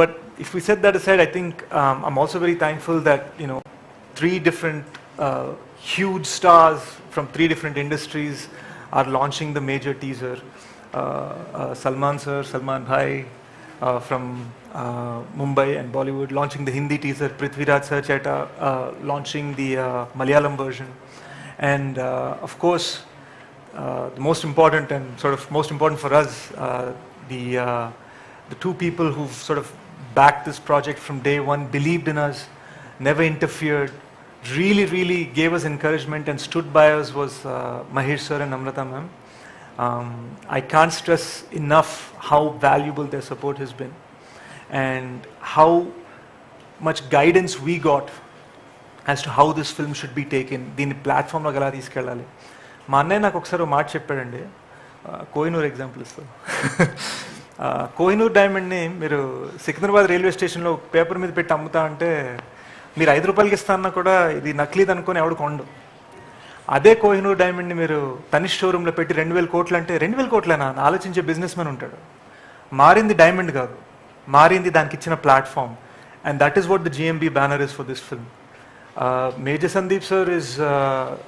But if we set that aside, I think I'm also very thankful that, three different huge stars from three different industries are launching the major teaser. Salman sir, Salman Bhai from Mumbai and Bollywood, launching the Hindi teaser. Prithviraj sir Cheta launching the Malayalam version. And of course, the most important and sort of most important for us, the two people who've sort of backed this project from day one, believed in us, never interfered, really, really gave us encouragement and stood by us was Mahesh sir and Namrata ma'am. I can't stress enough how valuable their support has been and how much guidance we got as to how this film should be taken. దీన్ని ప్లాట్ఫామ్లోకి ఎలా తీసుకెళ్ళాలి. మా అన్నయ్య నాకు ఒకసారి మాట చెప్పాడండి, Kohinoor example ఇస్తాను. కోహినూర్ డైమండ్ని మీరు సికింద్రాబాద్ రైల్వే స్టేషన్లో పేపర్ మీద పెట్టి అమ్ముతా అంటే మీరు 5 రూపాయలకి ఇస్తానన్నా కూడా ఇది నకిలీది అనుకొని ఎవడు కొండు. అదే కోహినూర్ డైమండ్ని మీరు తనిష్ షోరూంలో పెట్టి 2,000 కోట్లు అంటే 2,000 కోట్లేనా అని ఆలోచించే బిజినెస్ మ్యాన్ ఉంటాడు. మారింది డైమండ్ కాదు, మారింది దానికి ఇచ్చిన platform. And that is what the GMB banner is for this film. Major Sandeep sir is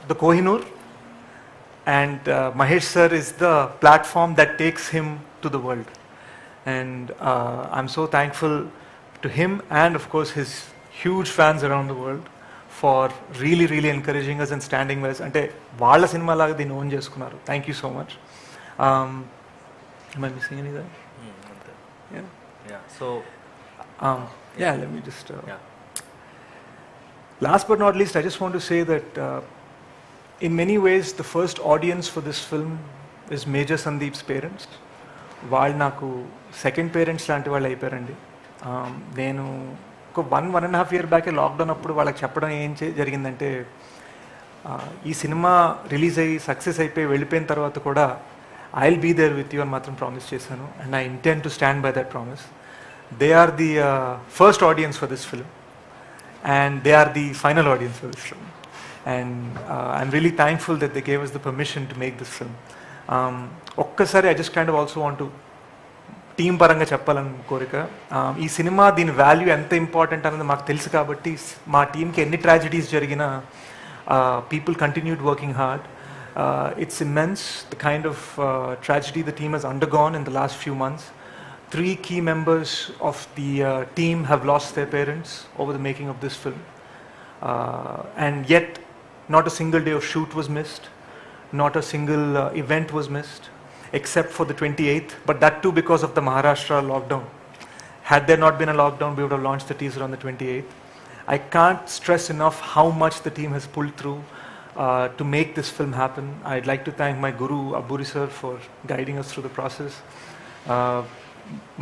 the Kohinoor, and Mahesh sir is the platform that takes him to the world. And I'm so thankful to him and of course his huge fans around the world for really, really encouraging us and standing with us. Ante vaalla cinema laga deenni own cheskunnaru. Thank you so much. Am I missing anything? Yeah. Yeah. So. Yeah. Let me just. Last but not least, I just want to say that in many ways, the first audience for this film is Major Sandeep's parents. వాళ్ళు నాకు second parents లాంటి వాళ్ళు అయిపోయారండి. నేను ఒక 1.5 year బ్యాకే lockdown అప్పుడు వాళ్ళకి చెప్పడం ఏం జరిగిందంటే, ఈ సినిమా రిలీజ్ అయ్యి సక్సెస్ అయిపోయి వెళ్ళిపోయిన తర్వాత కూడా I will be there with you అని మాత్రం ప్రామిస్ చేశాను. And I intend to stand by that promise. They are the first audience for this film. And they are the final audience for this film. And I'm really thankful that they gave us the permission to make this film. ఒక్కసారి I just kind of also want to team పరంగా చెప్పాలని కోరిక. ఈ cinema దీని value ఎంత important అనేది మాకు తెలుసు కాబట్టి మా టీంకి ఎన్ని ట్రాజడీస్ జరిగినా people continued working hard. It's immense, the kind of tragedy the team has undergone in the last few months. 3 key members of the team have lost their parents over the making of this film. And yet, not a single day of shoot was missed, not a single event was missed, except for the 28th, but that too because of the Maharashtra lockdown. Had there not been a lockdown, we would have launched the teaser on the 28th. I can't stress enough how much the team has pulled through to make this film happen. I'd like to thank my guru, Aburi sir, for guiding us through the process.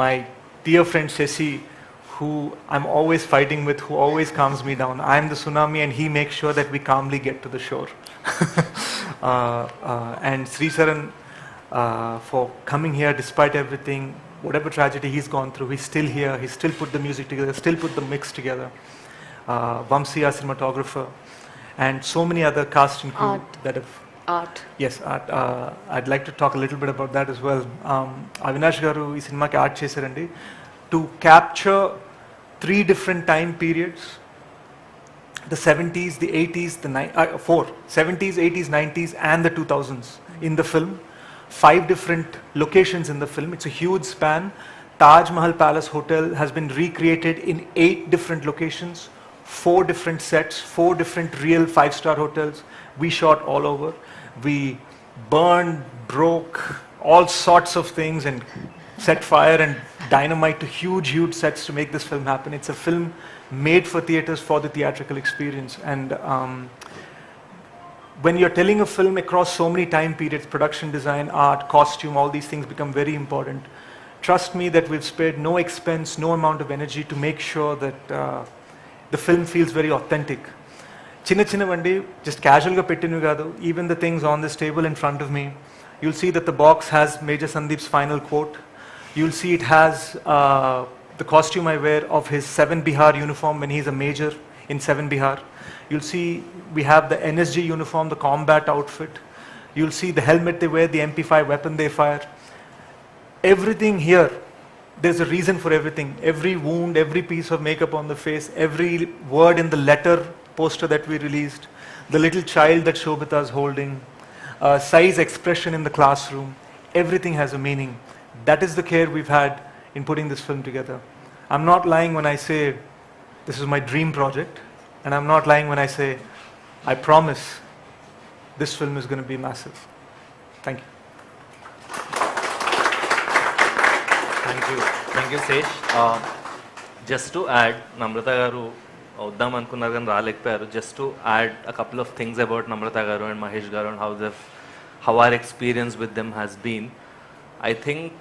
My dear friend Shashi, who I'm always fighting with, who always calms me down. I'm the tsunami and he makes sure that we calmly get to the shore. And Sri Saran for coming here despite everything, whatever tragedy he's gone through, he's still here, he still put the music together, still put the mix together. Vamsi, our cinematographer, and so many other cast and crew that have... Art. Yes, art. I'd like to talk a little bit about that as well. Avinash garu ee cinema ki art chesarandi to capture 3 different time periods: the 70s, the 80s, the 70s, 80s, 90s, and the 2000s in the film. 5 different locations in the film. It's a huge span. Taj Mahal Palace Hotel has been recreated in 8 different locations, 4 different sets, 4 different real 5-star hotels. We shot all over. We burned, broke all sorts of things and set fire and dynamite to huge sets to make this film happen. It's a film made for theaters, for the theatrical experience. And when you're telling a film across so many time periods, production design, art, costume, all these things become very important. Trust me that we've spared no expense, no amount of energy to make sure that the film feels very authentic. చిన్నవన్నీ just casual గా పెట్టినవి కాదు. Even the things on this table in front of me, you'll see that the box has Major Sandeep's final quote. You'll see it has the costume I wear of his 7 Bihar uniform when he's a major in 7 Bihar. You'll see we have the NSG uniform, the combat outfit. You'll see the helmet they wear, the MP5 weapon they fire. Everything here there's a reason for everything. Every wound, every piece of makeup on the face, every word in the letter poster that we released, the little child that Shobita is holding, Sai's expression in the classroom, everything has a meaning. That is the care we've had in putting this film together. I'm not lying when I say this is my dream project, and I'm not lying when I say I promise this film is going to be massive. Thank you. Thank you, Sesh. Just to add, Namrata garu వద్దాం అనుకున్నారు కానీ రాలేకపోయారు. Just to add a couple of things about Namrata garu and Mahesh garu and how our experience with them has been. I think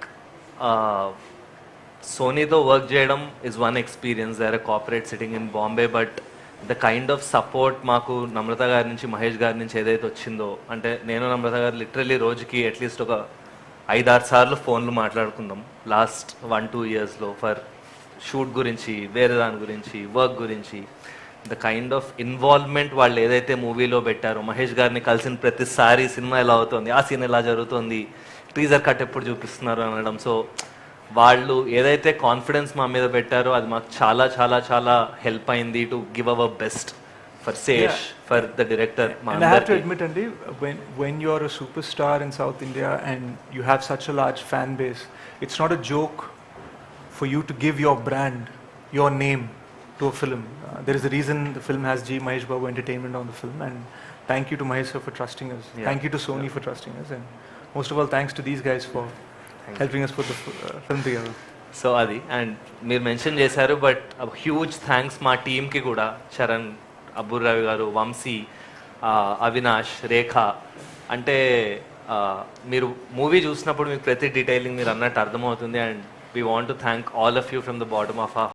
Sonyతో work చేయడం is one experience. They're a corporate sitting in Bombay, but the kind of support మాకు నమ్రత గారి నుంచి మహేష్ గారి నుంచి ఏదైతే వచ్చిందో, అంటే నేను నమ్రత గారు లిటరలీ రోజుకి అట్లీస్ట్ ఒక 5-6 సార్లు ఫోన్లు మాట్లాడుకుందాం లాస్ట్ 1-2 ఇయర్స్లో ఫర్ షూట్ గురించి, వేరే దాని గురించి, వర్క్ గురించి. ద కైండ్ ఆఫ్ ఇన్వాల్వ్మెంట్ వాళ్ళు ఏదైతే మూవీలో పెట్టారో, మహేష్ గారిని కలిసిన ప్రతిసారి సినిమా ఎలా అవుతుంది, ఆ సీన్ ఎలా జరుగుతుంది, టీజర్ కట్ ఎప్పుడు చూపిస్తున్నారు అనడం. సో వాళ్ళు ఏదైతే కాన్ఫిడెన్స్ మా మీద పెట్టారో అది మాకు చాలా చాలా చాలా హెల్ప్ అయింది to give our best for Sesh, for the director. And I have to admit, Andy, when you're a superstar in South India and you have such a large fan base, it's not a joke for you to give your brand, your name to a film. There is a reason the film has G. Mahesh Babu Entertainment on the film, and thank you to Mahesh sir for trusting us. Yeah. Thank you to Sony for trusting us, and most of all thanks to these guys for helping us put the film together. So అది, and మీరు mention చేశారు, but huge thanks మా టీమ్కి కూడా. చరణ్, అబ్బుర్ రవి గారు, వంశీ, అవినాష్, రేఖ. అంటే మీరు movie చూసినప్పుడు మీకు ప్రతి డీటెయిలింగ్ మీరు అన్నట్టు అర్థమవుతుంది. And we want to thank all of you from the bottom of our